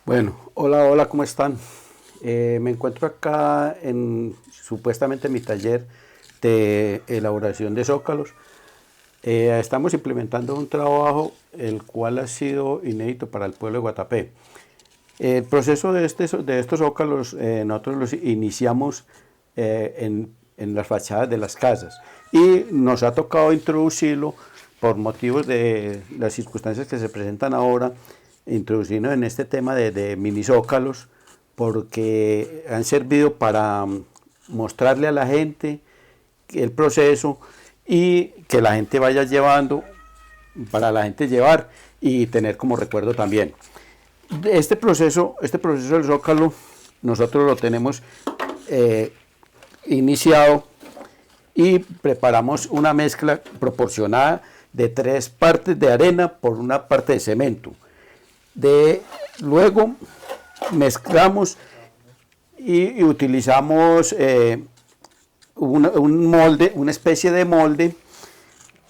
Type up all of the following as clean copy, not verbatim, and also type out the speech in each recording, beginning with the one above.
Bueno, hola, hola, ¿cómo están? Me encuentro acá en supuestamente mi taller de elaboración de zócalos. Estamos implementando un trabajo el cual ha sido inédito para el pueblo de Guatapé. El proceso de estos zócalos nosotros los iniciamos en las fachadas de las casas y nos ha tocado introducirlo por motivos de las circunstancias que se presentan ahora, introducirnos en este tema de mini zócalos porque han servido para mostrarle a la gente el proceso y que la gente vaya llevando, para la gente llevar y tener como recuerdo también. Este proceso del zócalo, nosotros lo tenemos iniciado y preparamos una mezcla proporcionada de 3 partes de arena por una parte de cemento. Luego mezclamos y utilizamos un molde, una especie de molde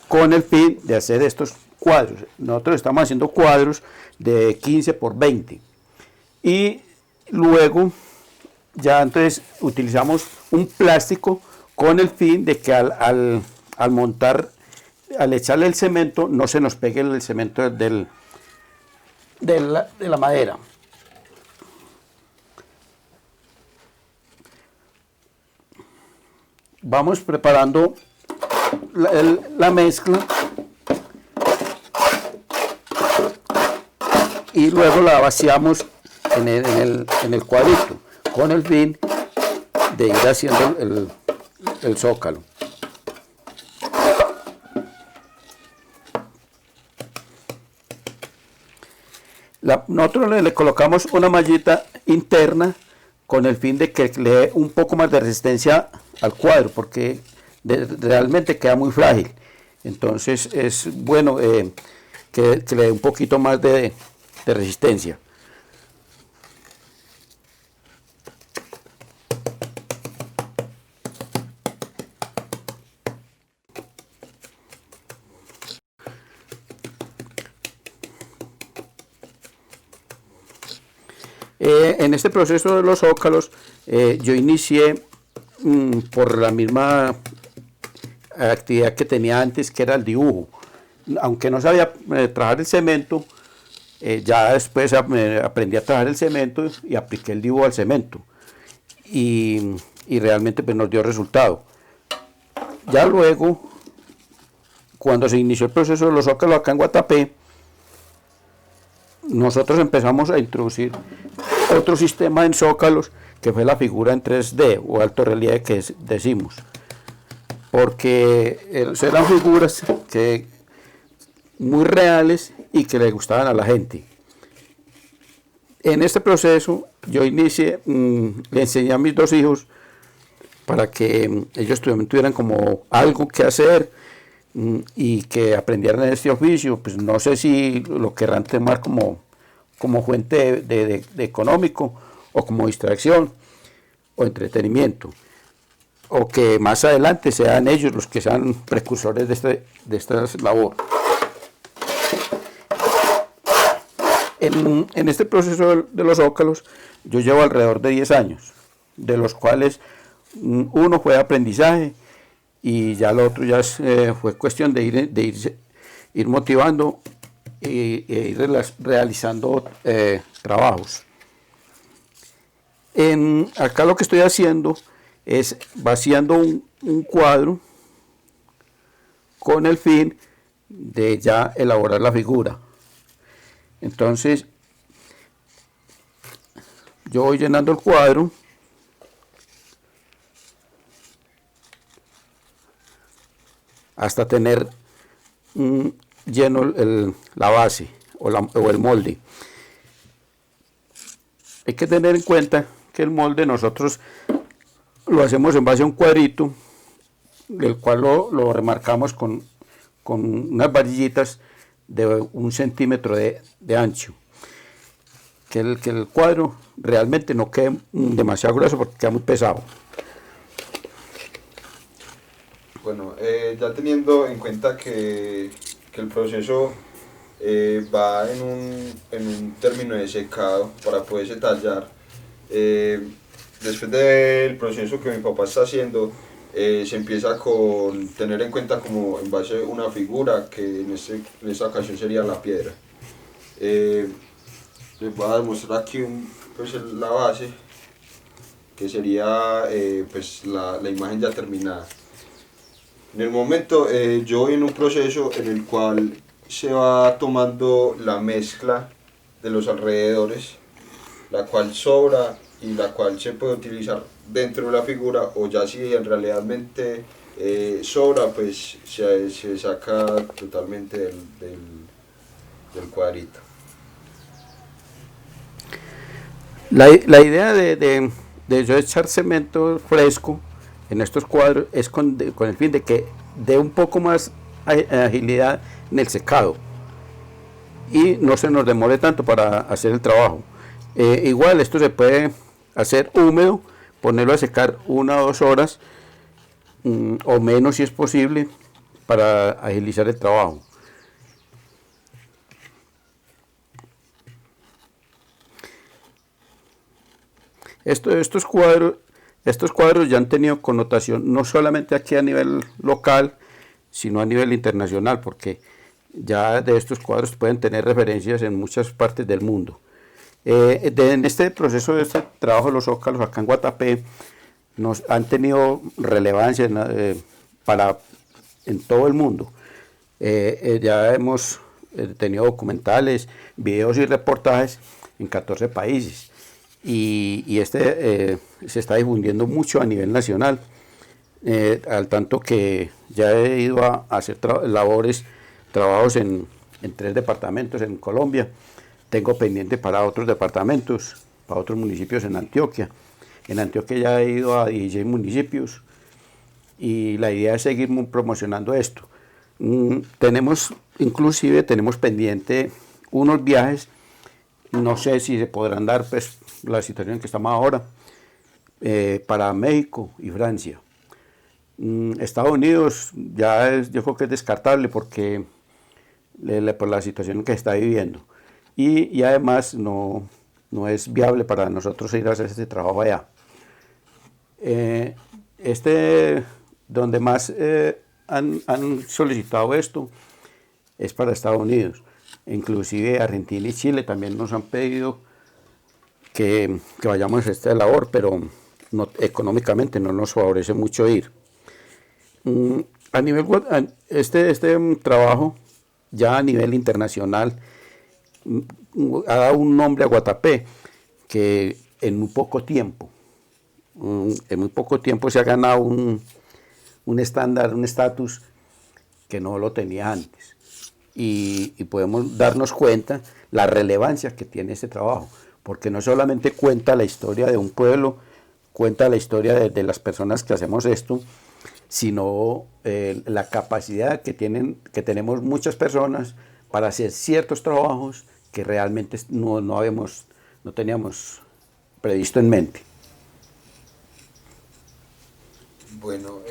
con el fin de hacer estos cuadros. Nosotros estamos haciendo cuadros de 15 por 20 y luego ya entonces utilizamos un plástico con el fin de que al montar, al echarle el cemento, no se nos pegue el cemento de la madera. Vamos preparando la mezcla y luego la vaciamos en el cuadrito con el fin de ir haciendo el zócalo. Nosotros le colocamos una mallita interna con el fin de que le dé un poco más de resistencia al cuadro, porque realmente queda muy frágil. Entonces es bueno que le dé un poquito más de resistencia. En este proceso de los zócalos, yo inicié por la misma actividad que tenía antes, que era el dibujo. Aunque no sabía trabajar el cemento, ya después aprendí a trabajar el cemento y apliqué el dibujo al cemento. Y realmente pues, nos dio resultado. Ya luego, cuando se inició el proceso de los zócalos acá en Guatapé, nosotros empezamos a introducir otro sistema en zócalos que fue la figura en 3D o alto relieve que decimos, porque eran figuras que muy reales y que le gustaban a la gente. En este proceso yo inicié, le enseñé a mis 2 hijos para que ellos tuvieran como algo que hacer y que aprendieran este oficio. Pues no sé si lo querrán tomar como fuente de económico o como distracción o entretenimiento, o que más adelante sean ellos los que sean precursores de esta labor. En este proceso de los zócalos yo llevo alrededor de 10 años, de los cuales uno fue aprendizaje y ya lo otro ya fue cuestión de ir motivando e ir realizando trabajos. Acá lo que estoy haciendo es vaciando un cuadro con el fin de ya elaborar la figura. Entonces yo voy llenando el cuadro hasta tener lleno la base o el molde. Hay que tener en cuenta que el molde nosotros lo hacemos en base a un cuadrito, el cual lo remarcamos con unas varillitas de 1 centímetro de ancho. Que el cuadro realmente no quede demasiado grueso porque queda muy pesado. Bueno, ya teniendo en cuenta que el proceso va en un término de secado para poderse tallar. Después del proceso que mi papá está haciendo, se empieza con tener en cuenta como en base una figura que en esta ocasión sería la piedra. Les voy a demostrar aquí pues la base, que sería pues la imagen ya terminada. En el momento yo voy en un proceso en el cual se va tomando la mezcla de los alrededores, la cual sobra y la cual se puede utilizar dentro de la figura, o ya si en realmente sobra, pues se saca totalmente del cuadrito. La idea de yo echar cemento fresco en estos cuadros es con el fin de que dé un poco más agilidad en el secado y no se nos demore tanto para hacer el trabajo. Igual esto se puede hacer húmedo, ponerlo a secar 1 o 2 horas o menos si es posible para agilizar el trabajo. Estos cuadros ya han tenido connotación no solamente aquí a nivel local, sino a nivel internacional, porque ya de estos cuadros pueden tener referencias en muchas partes del mundo. En este proceso de este trabajo de los zócalos acá en Guatapé nos han tenido relevancia en todo el mundo. Ya hemos tenido documentales, videos y reportajes en 14 países y se está difundiendo mucho a nivel nacional, al tanto que ya he ido a hacer trabajos en 3 departamentos en Colombia. Tengo pendiente para otros departamentos, para otros municipios en Antioquia. En Antioquia ya he ido a 16 municipios y la idea es seguir promocionando esto. Tenemos pendiente unos viajes, no sé si se podrán dar, pues la situación en que estamos ahora, para México y Francia. Estados Unidos yo creo que es descartable porque por la situación que está viviendo. Y además no es viable para nosotros ir a hacer este trabajo allá. Donde más han solicitado esto es para Estados Unidos. Inclusive Argentina y Chile también nos han pedido que vayamos a esta labor, pero económicamente no nos favorece mucho ir. A nivel este trabajo ya a nivel internacional ha dado un nombre a Guatapé que en muy poco tiempo se ha ganado un estándar, un estatus que no lo tenía antes, y podemos darnos cuenta la relevancia que tiene este trabajo, porque no solamente cuenta la historia de un pueblo, cuenta la historia de las personas que hacemos esto, sino la capacidad que tenemos muchas personas para hacer ciertos trabajos que realmente no teníamos previsto en mente. Bueno,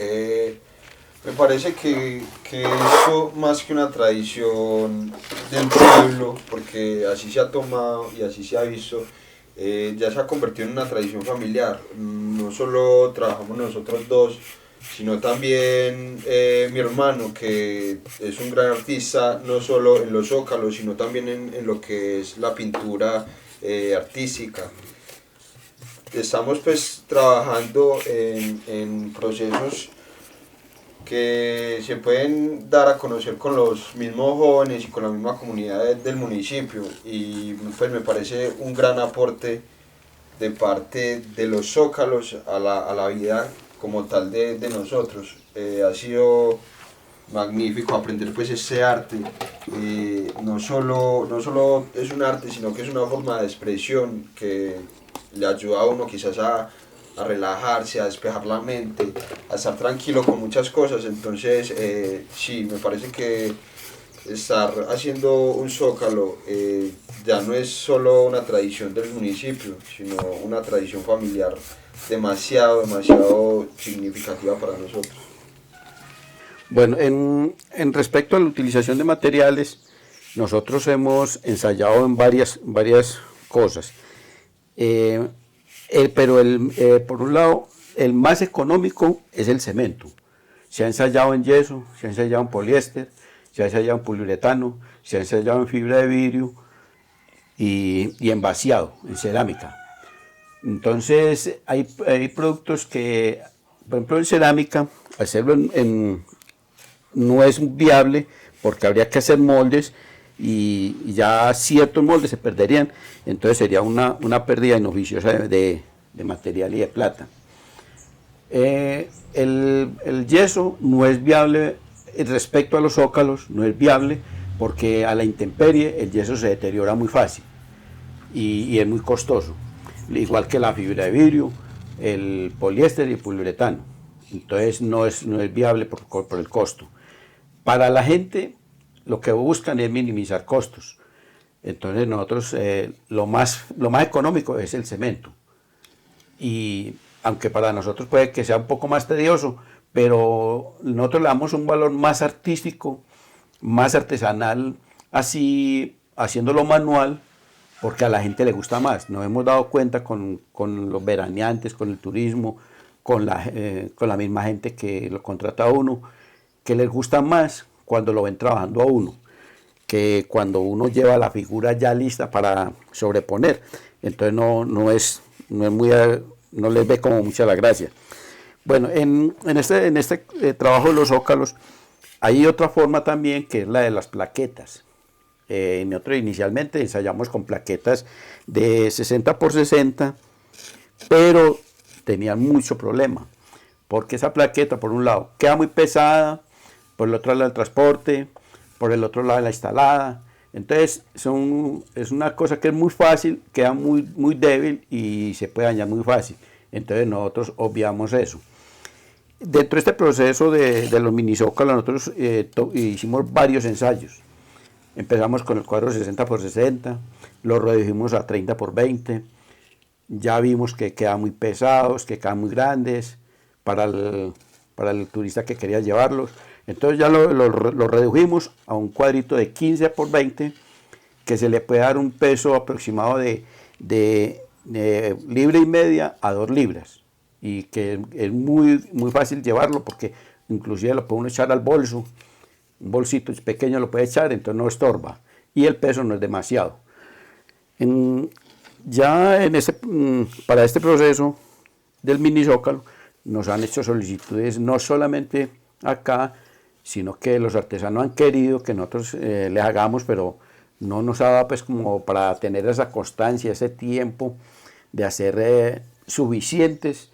me parece que esto más que una tradición del pueblo, porque así se ha tomado y así se ha visto, ya se ha convertido en una tradición familiar. No solo trabajamos nosotros dos, sino también mi hermano, que es un gran artista, no solo en los zócalos, sino también en lo que es la pintura artística. Estamos pues trabajando en procesos que se pueden dar a conocer con los mismos jóvenes y con la misma comunidad del municipio, y pues me parece un gran aporte de parte de los zócalos a la vida como tal de nosotros. Ha sido magnífico aprender pues este arte. No solo es un arte, sino que es una forma de expresión que le ayuda a uno quizás a relajarse, a despejar la mente, a estar tranquilo con muchas cosas. Entonces sí, me parece que estar haciendo un zócalo ya no es solo una tradición del municipio, sino una tradición familiar demasiado significativa para nosotros. Bueno, en respecto a la utilización de materiales, nosotros hemos ensayado en varias cosas. Por un lado, el más económico es el cemento. Se ha ensayado en yeso, se ha ensayado en poliéster, se ha ensayado en poliuretano, se ha ensayado en fibra de vidrio y en vaciado, en cerámica. Entonces, hay productos que, por ejemplo, en cerámica, hacerlo no es viable porque habría que hacer moldes y ya ciertos moldes se perderían, entonces sería una pérdida inoficiosa de material y de plata. El yeso no es viable respecto a los zócalos, no es viable porque a la intemperie el yeso se deteriora muy fácil y es muy costoso, igual que la fibra de vidrio, el poliéster y el poliuretano. Entonces no es viable por el costo. Para la gente lo que buscan es minimizar costos. Entonces nosotros lo más económico es el cemento. Y aunque para nosotros puede que sea un poco más tedioso, pero nosotros le damos un valor más artístico, más artesanal, así haciéndolo manual, porque a la gente le gusta más. Nos hemos dado cuenta con los veraneantes, con el turismo, con la misma gente que lo contrata a uno, que les gusta más cuando lo ven trabajando a uno, que cuando uno lleva la figura ya lista para sobreponer. Entonces no les ve como mucha la gracia. Bueno, en este trabajo de los zócalos hay otra forma también, que es la de las plaquetas. Nosotros inicialmente ensayamos con plaquetas de 60 por 60, pero tenían mucho problema, porque esa plaqueta, por un lado, queda muy pesada, por el otro lado el transporte, por el otro lado la instalada. Entonces es una cosa que es muy fácil, queda muy débil y se puede dañar muy fácil. Entonces nosotros obviamos eso. Dentro de este proceso de los minisócalos nosotros hicimos varios ensayos. Empezamos con el cuadro 60 por 60, lo redujimos a 30 por 20. Ya vimos que quedan muy pesados, que quedan muy grandes para el turista que quería llevarlos. Entonces ya lo redujimos a un cuadrito de 15 por 20, que se le puede dar un peso aproximado de libra y media a 2 libras. Y que es muy fácil llevarlo, porque inclusive lo puede uno echar al bolso, un bolsito pequeño lo puede echar, entonces no estorba. Y el peso no es demasiado. Para este proceso del mini zócalo nos han hecho solicitudes no solamente acá, sino que los artesanos han querido que nosotros les hagamos, pero no nos ha dado pues como para tener esa constancia, ese tiempo de hacer suficientes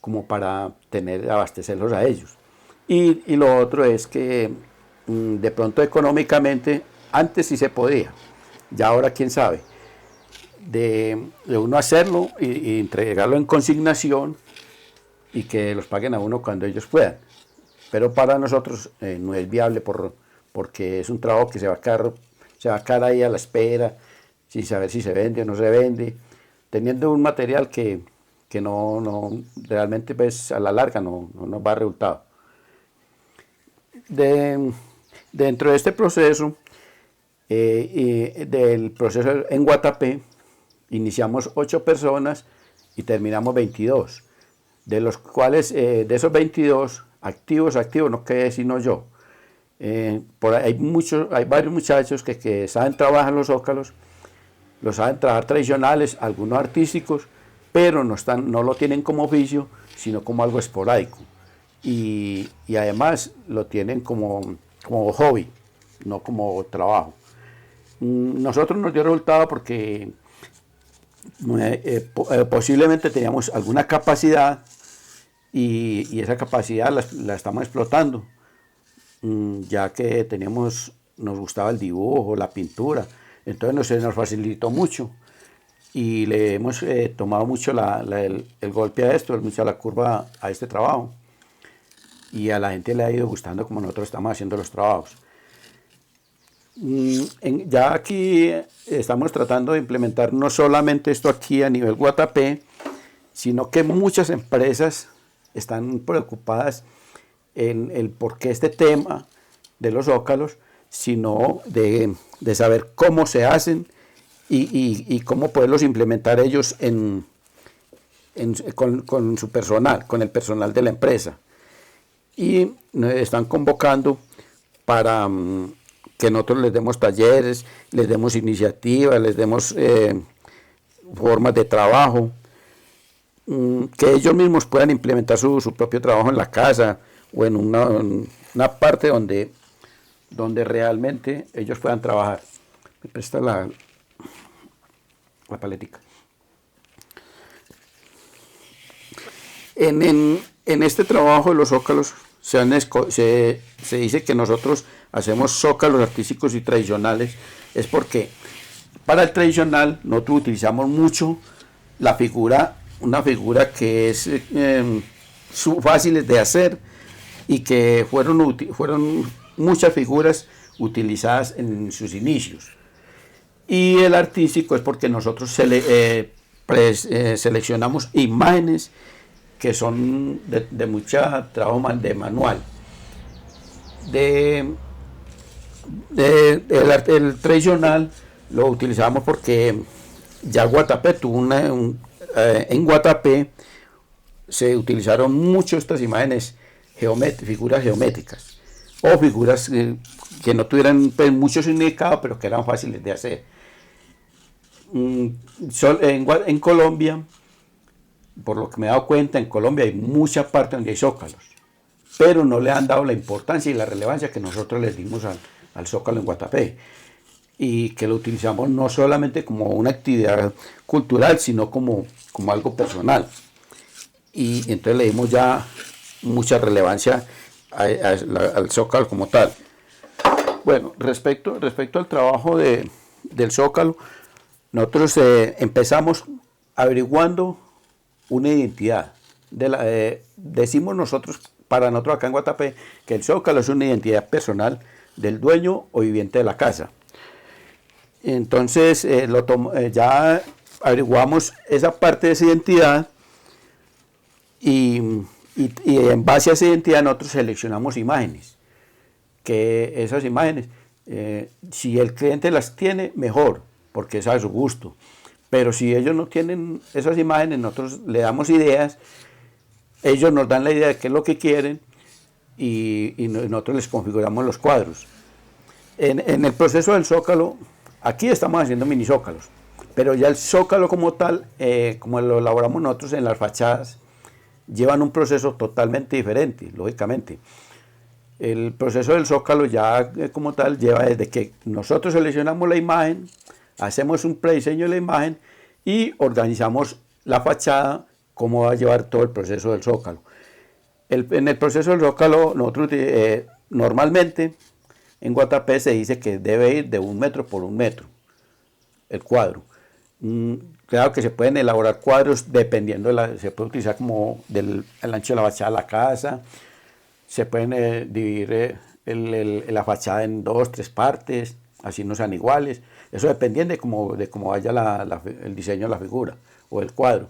como para abastecerlos a ellos. Y lo otro es que de pronto económicamente antes sí se podía, ya ahora quién sabe, de uno hacerlo y entregarlo en consignación y que los paguen a uno cuando ellos puedan. Pero para nosotros no es viable porque es un trabajo que se va a quedar ahí a la espera, sin saber si se vende o no se vende, teniendo un material que no realmente pues a la larga no nos va a resultado. Dentro de este proceso, del proceso en Guatapé, iniciamos 8 personas y terminamos 22, de los cuales de esos 22 activos no quedé sino yo. Hay varios muchachos que saben trabajar los zócalos, los saben trabajar tradicionales, algunos artísticos, pero no lo tienen como oficio, sino como algo esporádico. Y además lo tienen como hobby, no como trabajo. Nosotros nos dio resultado porque posiblemente teníamos alguna capacidad y esa capacidad la estamos explotando, ya que nos gustaba el dibujo, la pintura, entonces se nos facilitó mucho y le hemos tomado mucho el golpe a esto, mucho la curva a este trabajo, y a la gente le ha ido gustando como nosotros estamos haciendo los trabajos. Ya aquí estamos tratando de implementar no solamente esto aquí a nivel Guatapé, sino que muchas empresas están preocupadas en el por qué este tema de los zócalos, sino de saber cómo se hacen y cómo poderlos implementar ellos con su personal, con el personal de la empresa. Y están convocando para que nosotros les demos talleres, les demos iniciativas, les demos formas de trabajo, que ellos mismos puedan implementar su propio trabajo en la casa o en una parte donde realmente ellos puedan trabajar. Me presta la paletica. En este trabajo de los zócalos se dice que nosotros hacemos zócalos artísticos y tradicionales, es porque para el tradicional nosotros utilizamos mucho la figura, una figura que es fáciles de hacer y que fueron muchas figuras utilizadas en sus inicios. Y el artístico es porque nosotros seleccionamos imágenes que son de mucha trabajo de manual. El tradicional lo utilizamos porque ya Guatapé tuvo en Guatapé se utilizaron mucho estas imágenes figuras geométricas o figuras que no tuvieran mucho significado pero que eran fáciles de hacer. En Colombia, por lo que me he dado cuenta, en Colombia hay mucha parte donde hay zócalos, pero no le han dado la importancia y la relevancia que nosotros les dimos al zócalo en Guatapé, y que lo utilizamos no solamente como una actividad cultural, sino como algo personal. Y entonces le dimos ya mucha relevancia al zócalo como tal. Bueno, respecto al trabajo del zócalo, nosotros empezamos averiguando una identidad. Decimos nosotros, para nosotros acá en Guatapé, que el zócalo es una identidad personal del dueño o viviente de la casa. Entonces ya averiguamos esa parte de esa identidad y en base a esa identidad nosotros seleccionamos imágenes, que esas imágenes, si el cliente las tiene, mejor, porque es a su gusto. Pero si ellos no tienen esas imágenes, nosotros le damos ideas, ellos nos dan la idea de qué es lo que quieren y nosotros les configuramos los cuadros. En el proceso del zócalo, aquí estamos haciendo mini zócalos, pero ya el zócalo como tal, como lo elaboramos nosotros en las fachadas, llevan un proceso totalmente diferente, lógicamente. El proceso del zócalo ya como tal lleva desde que nosotros seleccionamos la imagen, hacemos un prediseño de la imagen y organizamos la fachada, cómo va a llevar todo el proceso del zócalo. En el proceso del zócalo, nosotros normalmente en Guatapé se dice que debe ir de 1 metro por 1 metro el cuadro. Claro que se pueden elaborar cuadros dependiendo se puede utilizar como el ancho de la fachada de la casa, se pueden dividir la fachada en 2, 3 partes, así no sean iguales. Eso dependiendo de cómo vaya el diseño de la figura o el cuadro.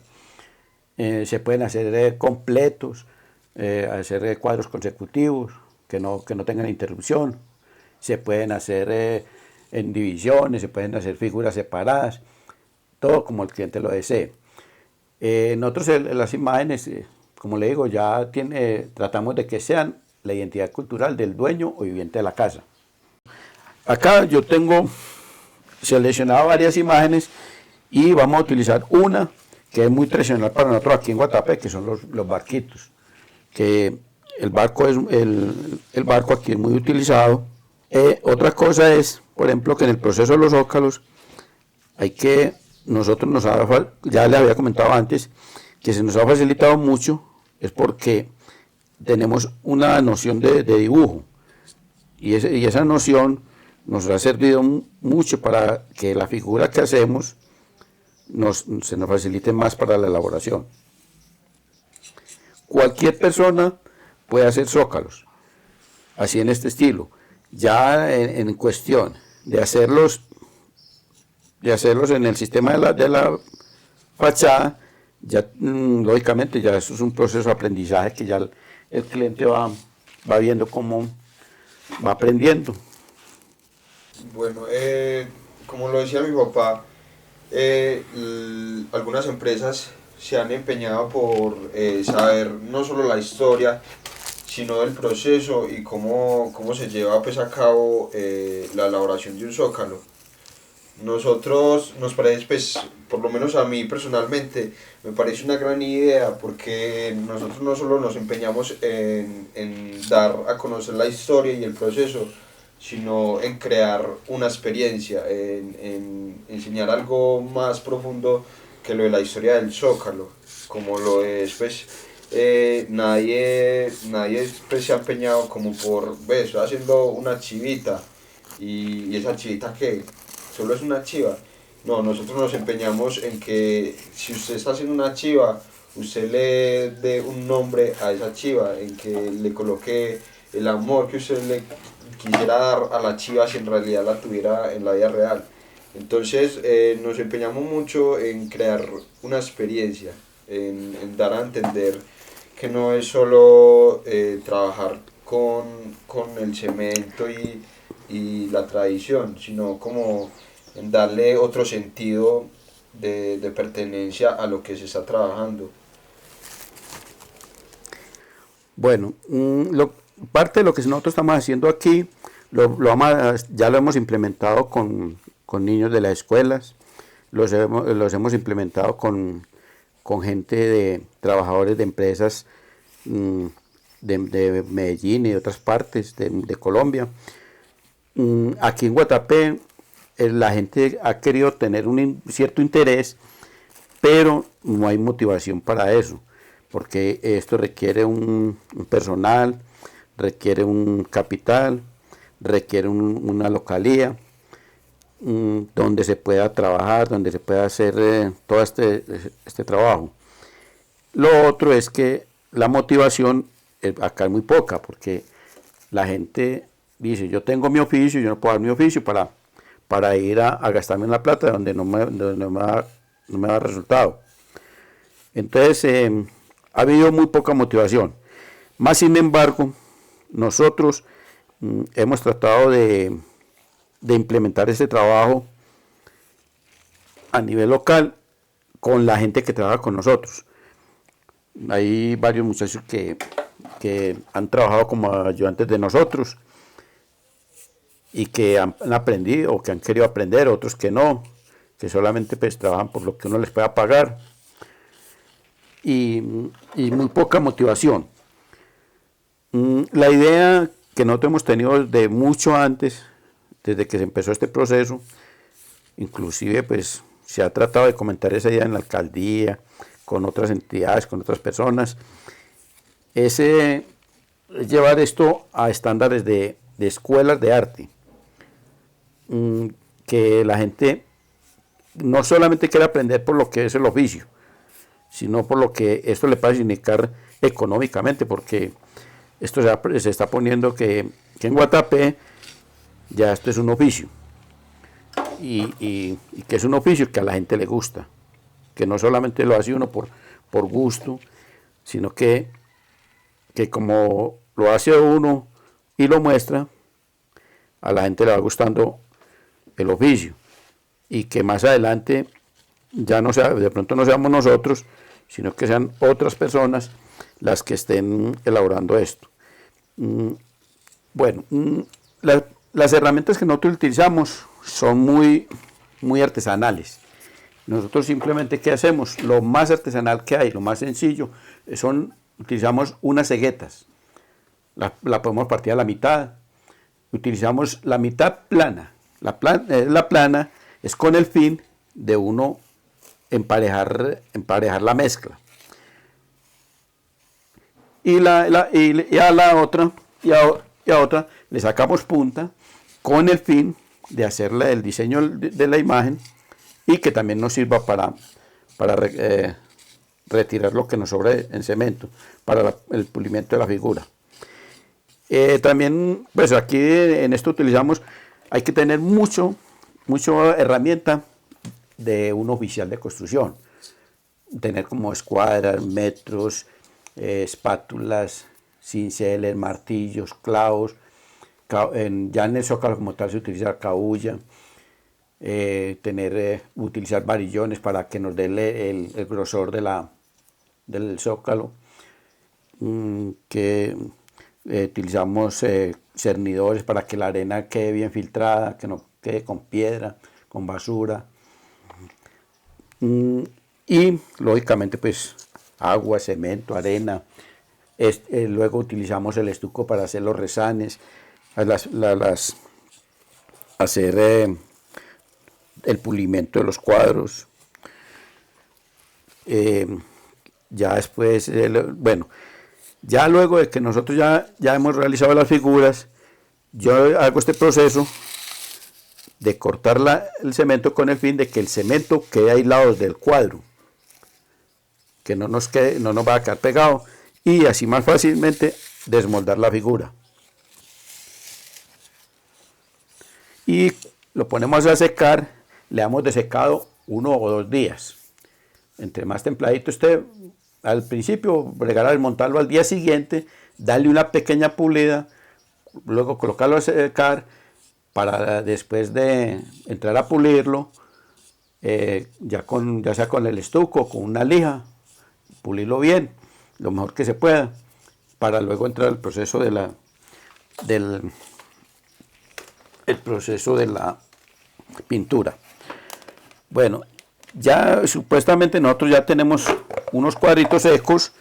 Se pueden hacer completos, hacer cuadros consecutivos que no tengan interrupción. Se pueden hacer en divisiones, se pueden hacer figuras separadas, todo como el cliente lo desee. Nosotros las imágenes, como le digo, ya tratamos de que sean la identidad cultural del dueño o viviente de la casa. Acá yo tengo seleccionado varias imágenes y vamos a utilizar una que es muy tradicional para nosotros aquí en Guatapé, que son los barquitos, que el barco aquí es muy utilizado. Otra cosa es, por ejemplo, que en el proceso de los zócalos ya le había comentado antes, que se nos ha facilitado mucho, es porque tenemos una noción de dibujo, y esa noción nos ha servido mucho para que la figura que hacemos se nos facilite más para la elaboración. Cualquier persona puede hacer zócalos, así en este estilo. Ya en cuestión de hacerlos en el sistema de la fachada, ya lógicamente ya eso es un proceso de aprendizaje que ya el cliente va viendo cómo va aprendiendo. Bueno, como lo decía mi papá, algunas empresas se han empeñado por saber no solo la historia, sino el proceso y cómo se lleva pues, a cabo la elaboración de un zócalo. Nosotros nos parece, pues, por lo menos a mí personalmente, me parece una gran idea porque nosotros no solo nos empeñamos en dar a conocer la historia y el proceso, sino en crear una experiencia, en enseñar algo más profundo que lo de la historia del Zócalo, como lo es, pues, nadie pues, se ha empeñado como por, ves, estoy haciendo una chivita y esa chivita que solo es una chiva. No, nosotros nos empeñamos en que si usted está haciendo una chiva, usted le dé un nombre a esa chiva, en que le coloque el amor que usted le quisiera dar a la chiva si en realidad la tuviera en la vida real. Entonces nos empeñamos mucho en crear una experiencia, en dar a entender que no es solo trabajar con el cemento y la tradición, sino como en darle otro sentido de pertenencia a lo que se está trabajando. Bueno, parte de lo que nosotros estamos haciendo aquí, ya lo hemos implementado con niños de las escuelas, los hemos implementado con gente de trabajadores de empresas mm, de Medellín y de otras partes de Colombia. Aquí en Guatapé la gente ha querido tener cierto interés, pero no hay motivación para eso, porque esto requiere un personal, requiere un capital, requiere una localía donde se pueda trabajar, donde se pueda hacer todo este trabajo. Lo otro es que la motivación acá es muy poca, porque la gente dice, yo tengo mi oficio, yo no puedo dar mi oficio para ir a gastarme la plata donde no me da resultado. Entonces, ha habido muy poca motivación. Más sin embargo, nosotros hemos tratado de implementar este trabajo a nivel local con la gente que trabaja con nosotros. Hay varios muchachos que han trabajado como ayudantes de nosotros y que han aprendido o que han querido aprender, otros que no, que solamente pues trabajan por lo que uno les pueda pagar y, y muy poca motivación. La idea que nosotros hemos tenido de mucho antes, desde que se empezó este proceso, inclusive pues se ha tratado de comentar esa idea en la alcaldía, con otras entidades, con otras personas, es llevar esto a estándares de escuelas de arte, que la gente no solamente quiere aprender por lo que es el oficio, sino por lo que esto le puede significar económicamente, porque esto se está poniendo que en Guatapé ya esto es un oficio, y que es un oficio que a la gente le gusta, que no solamente lo hace uno por gusto, sino que como lo hace uno y lo muestra, a la gente le va gustando el oficio, y que más adelante ya no sea, de pronto no seamos nosotros, sino que sean otras personas las que estén elaborando esto. Bueno, las herramientas que nosotros utilizamos son muy artesanales. Nosotros simplemente, ¿qué hacemos? Lo más artesanal que hay, lo más sencillo, utilizamos unas ceguetas. La podemos partir a la mitad. Utilizamos la mitad plana. La plana es con el fin de uno emparejar la mezcla. Y a la otra, y a otra le sacamos punta con el fin de hacerle el diseño de la imagen y que también nos sirva para retirar lo que nos sobre en cemento, para el pulimiento de la figura. También, pues aquí en esto utilizamos, hay que tener mucha herramienta de un oficial de construcción. Tener como escuadras, metros, espátulas, cinceles, martillos, clavos, ya en el zócalo como tal se utiliza cabulla, utilizar varillones para que nos dé el grosor del zócalo, que utilizamos cernidores para que la arena quede bien filtrada, que no quede con piedra, con basura, y lógicamente pues agua, cemento, arena. Luego utilizamos el estuco para hacer los resanes, hacer el pulimento de los cuadros. Ya después, bueno, ya luego de que nosotros ya hemos realizado las figuras, yo hago este proceso de cortar el cemento con el fin de que el cemento quede aislado del cuadro, que no nos va a quedar pegado, y así más fácilmente desmoldar la figura. Y lo ponemos a secar, le damos de secado 1 o 2 días. Entre más templadito esté, al principio bregar a desmontarlo al día siguiente, darle una pequeña pulida, luego colocarlo a secar para después de entrar a pulirlo, ya sea con el estuco, con una lija, pulirlo bien, lo mejor que se pueda, para luego entrar al proceso proceso de la pintura. Bueno, ya supuestamente nosotros ya tenemos unos cuadritos secos,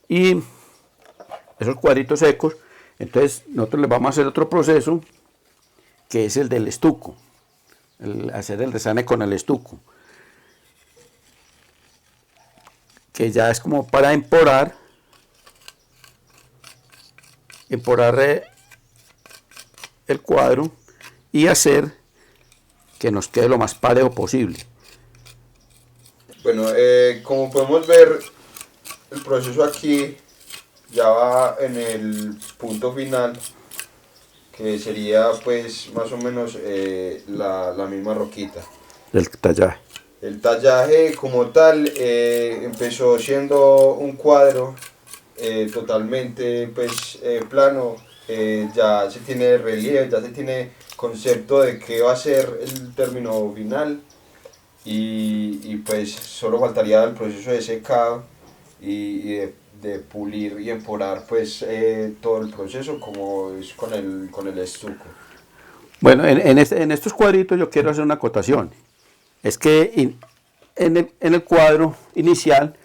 y esos cuadritos secos, entonces nosotros les vamos a hacer otro proceso que es el del estuco, hacer el resane con el estuco, que ya es como para emporar el cuadro y hacer que nos quede lo más parejo posible. Bueno, como podemos ver, el proceso aquí ya va en el punto final, que sería pues más o menos la misma roquita. El tallaje. El tallaje como tal empezó siendo un cuadro totalmente pues plano, ya se tiene relieve, ya se tiene concepto de qué va a ser el término final, y pues solo faltaría el proceso de secado y de pulir y emporar pues todo el proceso como es con el estuco. Bueno, en estos cuadritos yo quiero hacer una acotación. Es que en el cuadro inicial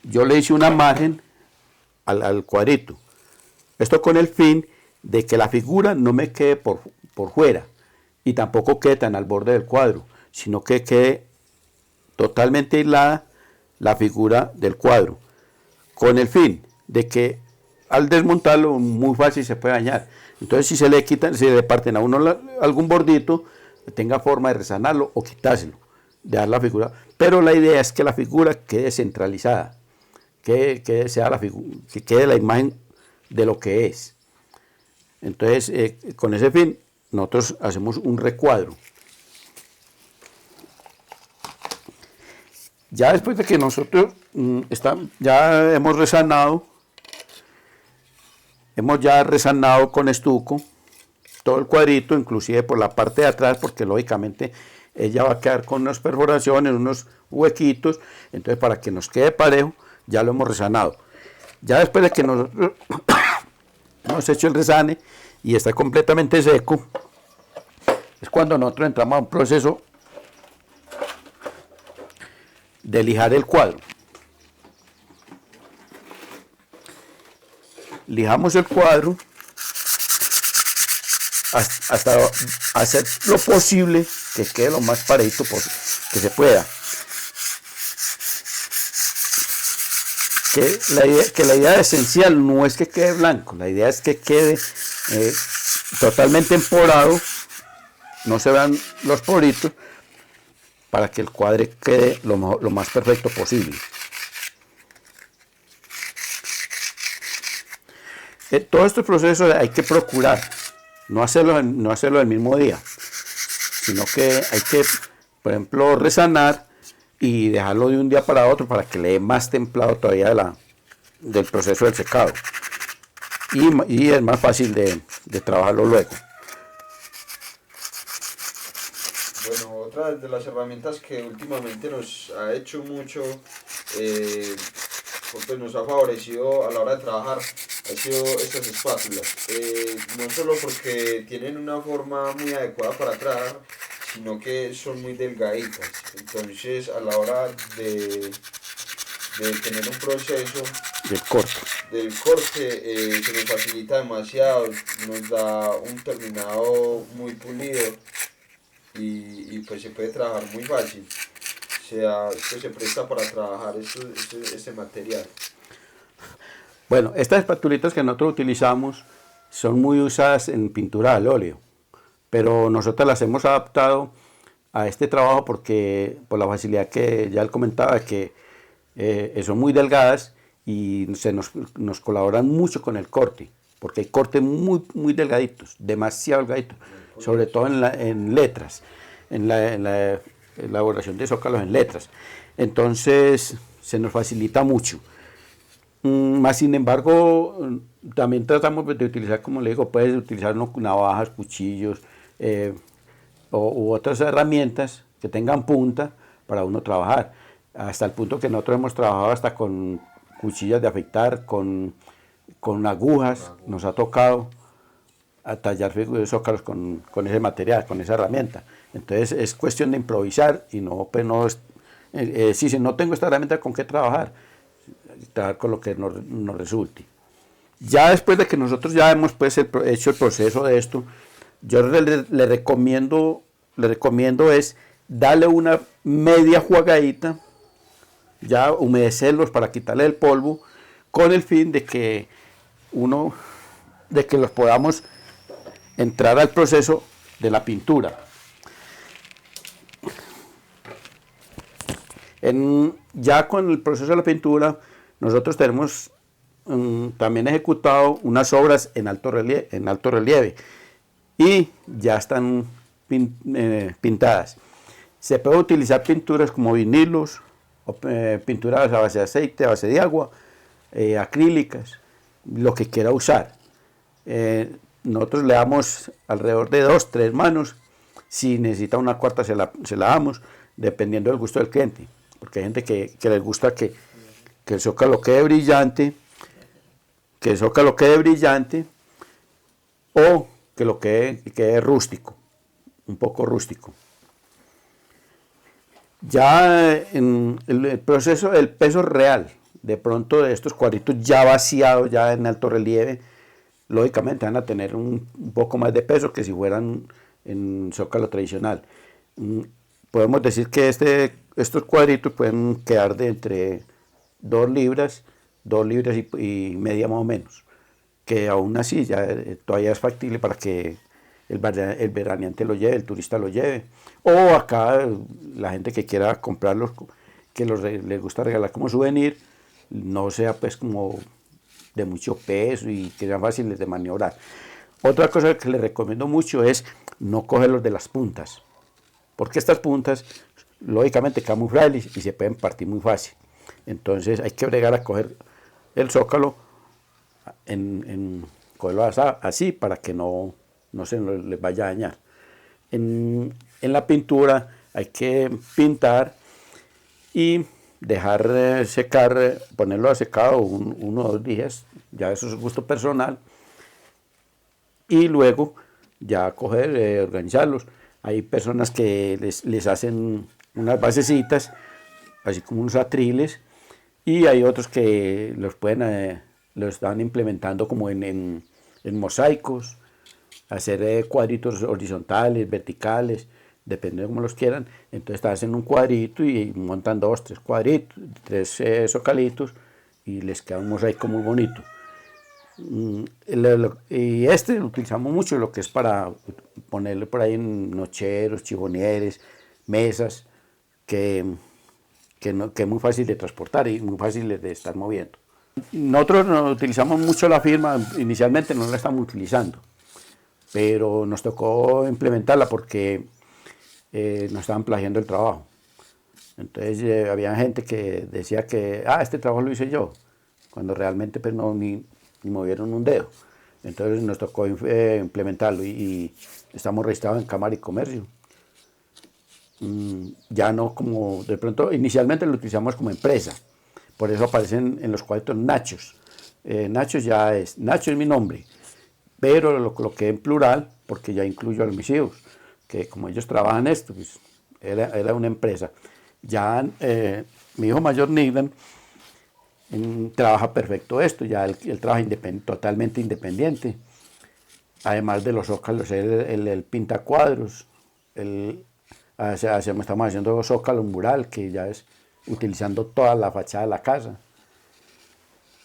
yo le hice una margen al cuadrito. Esto con el fin de que la figura no me quede por fuera y tampoco quede tan al borde del cuadro, sino que quede totalmente aislada la figura del cuadro, con el fin de que al desmontarlo muy fácil se puede dañar. Entonces si se le parten a uno algún bordito, tenga forma de resanarlo o quitárselo, dejar la figura. Pero la idea es que la figura quede centralizada, que quede la imagen de lo que es. Entonces, con ese fin, nosotros hacemos un recuadro. Ya después de que nosotros ya hemos resanado con estuco todo el cuadrito, inclusive por la parte de atrás, porque lógicamente ella va a quedar con unas perforaciones, unos huequitos, entonces para que nos quede parejo, ya lo hemos resanado. Ya después de que nosotros hemos hecho el resane y está completamente seco, es cuando nosotros entramos a un proceso de lijar el cuadro. Lijamos el cuadro hasta hacer lo posible que quede lo más parejito que se pueda. Que la idea esencial no es que quede blanco, la idea es que quede totalmente emporado, no se vean los poritos, para que el cuadro quede lo más perfecto posible. Todos estos procesos hay que procurar no hacerlo el mismo día, sino que hay que, por ejemplo, resanar y dejarlo de un día para otro para que le dé más templado todavía del proceso del secado. y es más fácil de trabajarlo luego. Bueno, otra de las herramientas que últimamente nos ha hecho mucho, pues nos ha favorecido a la hora de trabajar, ha sido estas espátulas. No solo porque tienen una forma muy adecuada para trabajar, sino que son muy delgaditas. Entonces, a la hora de tener un proceso del corte, se nos facilita demasiado, nos da un terminado muy pulido y pues se puede trabajar muy fácil. O sea, pues se presta para trabajar este material. Bueno, estas espatulitas que nosotros utilizamos son muy usadas en pintura al óleo, pero nosotros las hemos adaptado a este trabajo porque por la facilidad que ya él comentaba, que son muy delgadas y nos colaboran mucho con el corte, porque hay cortes muy delgaditos, demasiado delgaditos, sobre todo en letras, en la elaboración de zócalos en letras. Entonces se nos facilita mucho. Más sin embargo, también tratamos de utilizar, como le digo, puedes utilizar navajas, cuchillos u otras herramientas que tengan punta para uno trabajar. Hasta el punto que nosotros hemos trabajado hasta con cuchillas de afeitar, con agujas, nos ha tocado a tallar zócalos con ese material, con esa herramienta. Entonces es cuestión de improvisar y no, pues no, si no tengo esta herramienta, ¿con qué trabajar? Trabajar con lo que nos resulte. Ya después de que nosotros ya hemos pues hecho el proceso de esto, yo le recomiendo es darle una media jugadita, ya humedecerlos para quitarle el polvo, con el fin de que los podamos entrar al proceso de la pintura. Ya con el proceso de la pintura, nosotros tenemos también ejecutado unas obras en alto relieve y ya están pintadas. Se puede utilizar pinturas como vinilos, o pinturas a base de aceite, a base de agua, acrílicas, lo que quiera usar. Nosotros le damos alrededor de 2-3 manos. Si necesita una cuarta se la damos, dependiendo del gusto del cliente, porque hay gente que les gusta que el zócalo quede brillante, o que lo quede rústico, un poco rústico. Ya en el proceso del peso real, de pronto de estos cuadritos ya vaciados, ya en alto relieve, lógicamente van a tener un poco más de peso que si fueran en zócalo tradicional. Podemos decir que estos cuadritos pueden quedar de entre 2 libras y media más o menos, que aún así ya todavía es factible para que el veraneante lo lleve, el turista lo lleve, o acá la gente que quiera comprarlos, que les gusta regalar como souvenir, no sea pues como de mucho peso y que sean fáciles de maniobrar. Otra cosa que les recomiendo mucho es no cogerlos de las puntas, porque estas puntas lógicamente quedan muy frágiles y se pueden partir muy fácil. Entonces hay que bregar a coger el zócalo, cogerlo así para que no se les vaya a dañar. En la pintura hay que pintar y dejar secar, ponerlo a secado 1 o 2 días, ya eso es gusto personal, y luego ya coger, organizarlos. Hay personas que les hacen unas basecitas, así como unos atriles, y hay otros que los están implementando como en mosaicos, hacer cuadritos horizontales, verticales, depende de cómo los quieran. Entonces hacen un cuadrito y montan 2-3 cuadritos, 3 zocalitos, y les queda un mosaico muy bonito. Y lo utilizamos mucho, lo que es para ponerle por ahí en nocheros, chifonieres, mesas, que es muy fácil de transportar y muy fácil de estar moviendo. Nosotros no utilizamos mucho la firma, inicialmente no la estamos utilizando, pero nos tocó implementarla porque nos estaban plagiando el trabajo. Entonces había gente que decía que este trabajo lo hice yo, cuando realmente pues, ni movieron un dedo. Entonces nos tocó implementarlo y estamos registrados en Cámara y Comercio. Ya no como, de pronto, inicialmente lo utilizamos como empresa, por eso aparecen en los cuadritos Nachos. Nacho es mi nombre, pero lo coloqué en plural porque ya incluyo a mis hijos, que como ellos trabajan esto, pues era una empresa. Ya mi hijo mayor, Nidan, trabaja perfecto esto, ya él trabaja totalmente independiente. Además de los zócalos, él pinta cuadros, estamos haciendo zócalo mural, que ya es utilizando toda la fachada de la casa.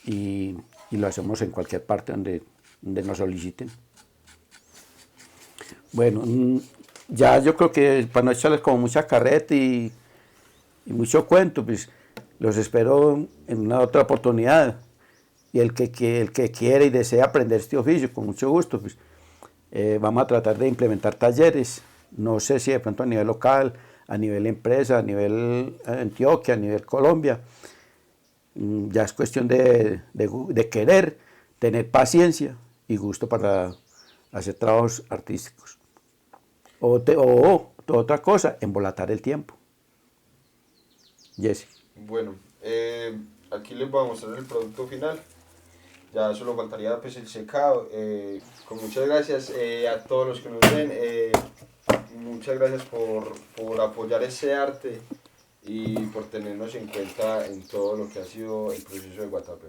Y lo hacemos en cualquier parte donde nos soliciten. Bueno, ya yo creo que para no echarles como mucha carreta y mucho cuento, pues los espero en una otra oportunidad. Y el que quiere y desea aprender este oficio, con mucho gusto, pues vamos a tratar de implementar talleres. No sé si de pronto a nivel local, a nivel empresa, a nivel Antioquia, a nivel Colombia. Ya es cuestión de querer, tener paciencia y gusto para hacer trabajos artísticos. O otra cosa, embolatar el tiempo. Jesse. Bueno, aquí les voy a mostrar el producto final. Ya solo faltaría pues el secado. Con muchas gracias a todos los que nos ven. Muchas gracias por apoyar este arte y por tenernos en cuenta en todo lo que ha sido el proceso de Guatapé.